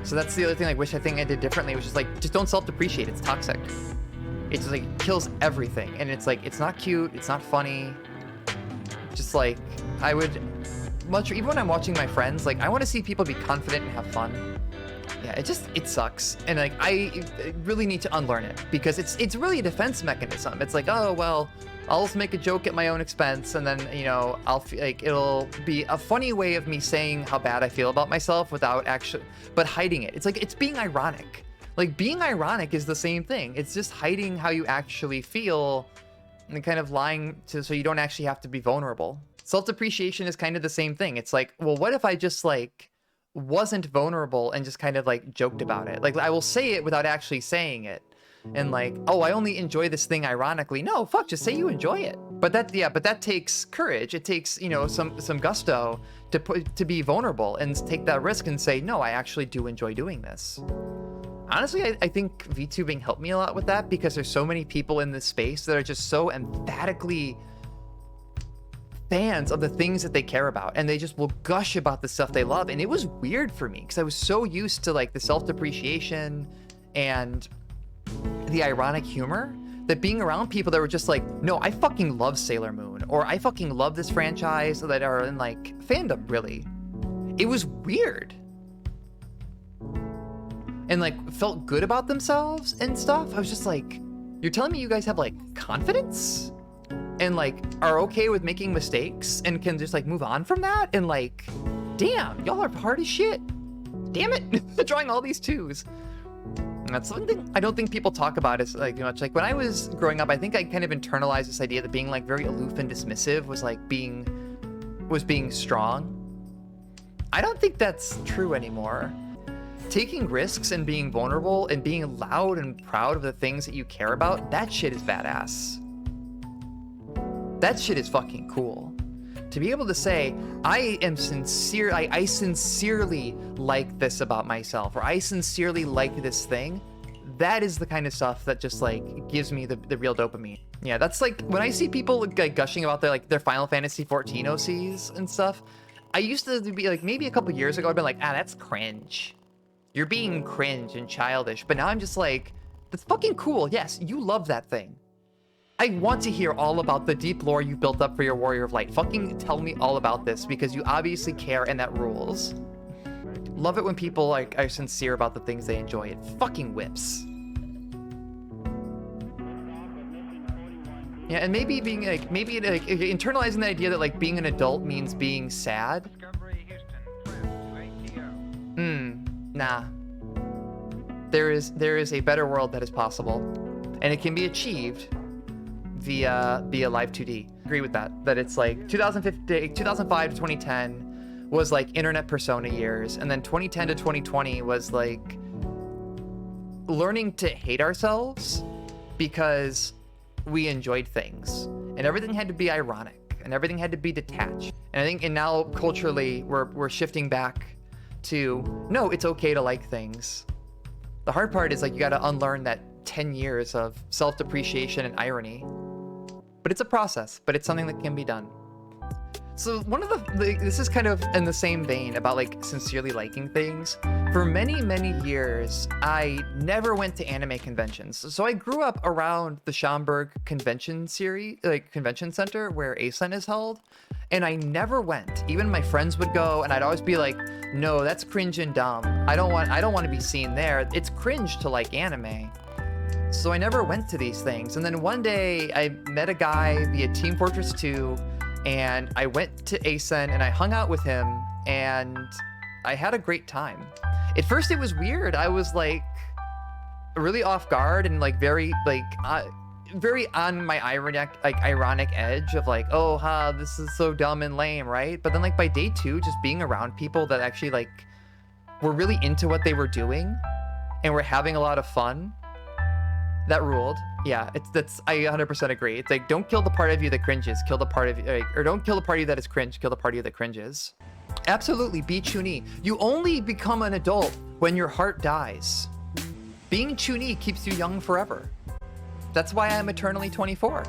So that's the other thing, like, I think I did differently, which is like, just don't self-depreciate. It's toxic. It just like kills everything. And it's like, it's not cute. It's not funny. Just like, I would much, even when I'm watching my friends, like, I want to see people be confident and have fun. Yeah, it sucks. And like, I really need to unlearn it, because it's really a defense mechanism. It's like, oh, well, I'll just make a joke at my own expense, and then, you know, it'll be a funny way of me saying how bad I feel about myself without actually, but hiding it. It's like, it's being ironic. Like, being ironic is the same thing. It's just hiding how you actually feel and kind of lying so you don't actually have to be vulnerable. Self-depreciation is kind of the same thing. It's like, well, what if I just like wasn't vulnerable and just kind of like joked about it? Like, I will say it without actually saying it. And like, oh, I only enjoy this thing ironically. No, fuck, just say you enjoy it. But that takes courage. It takes, you know, some gusto to be vulnerable and take that risk and say, no, I actually do enjoy doing this. Honestly, I think VTubing helped me a lot with that, because there's so many people in this space that are just so emphatically fans of the things that they care about, and they just will gush about the stuff they love. And it was weird for me, because I was so used to like the self-depreciation and the ironic humor, that being around people that were just like, no, I fucking love Sailor Moon, or I fucking love this franchise, that are in like fandom, really. It was weird. And like felt good about themselves and stuff. I was just like, you're telling me you guys have like confidence and like are okay with making mistakes and can just like move on from that? And like, damn, y'all are hard as shit. Damn it. Drawing all these twos. And that's something I don't think people talk about as like much. Like when I was growing up, I think I kind of internalized this idea that being like very aloof and dismissive was like being strong. I don't think that's true anymore. Taking risks and being vulnerable and being loud and proud of the things that you care about, that shit is badass. That shit is fucking cool. To be able to say, I sincerely like this about myself, or I sincerely like this thing, that is the kind of stuff that just like gives me the real dopamine. Yeah, that's like when I see people like gushing about their Final Fantasy 14 OCs and stuff, I used to be like, maybe a couple years ago, I'd been like, that's cringe. You're being cringe and childish. But now I'm just like, that's fucking cool. Yes, you love that thing. I want to hear all about the deep lore you built up for your Warrior of Light. Fucking tell me all about this, because you obviously care, and that rules. Love it when people like are sincere about the things they enjoy. It fucking whips. Yeah, and maybe being like, internalizing the idea that like being an adult means being sad. Nah. There is a better world that is possible, and it can be achieved via Live 2D. Agree with that. That it's like 2005 to 2010 was like internet persona years, and then 2010 to 2020 was like learning to hate ourselves because we enjoyed things, and everything had to be ironic, and everything had to be detached. And I think, and now culturally we're shifting back to, no, it's okay to like things. The hard part is like, you got to unlearn that 10 years of self-depreciation and irony. But it's a process, but it's something that can be done. So one of this is kind of in the same vein about like sincerely liking things. For many, many years, I never went to anime conventions. So I grew up around the Schaumburg convention center where ASEN is held. And I never went. Even my friends would go, and I'd always be like, no, that's cringe and dumb. I don't want to be seen there. It's cringe to like anime. So I never went to these things. And then one day I met a guy via Team Fortress 2, and I went to ASEN and I hung out with him, and I had a great time. At first it was weird. I was like really off guard and like very on my ironic edge of like, oh, this is so dumb and lame, right? But then like by day 2, just being around people that actually like were really into what they were doing and were having a lot of fun, that ruled. Yeah, I 100% agree. It's like, don't kill the part of you that cringes, kill the part of you, or don't kill the part of you that is cringe, kill the part of you that cringes. Absolutely, be Chun-Li. You only become an adult when your heart dies. Being Chun-Li keeps you young forever. That's why I'm eternally 24.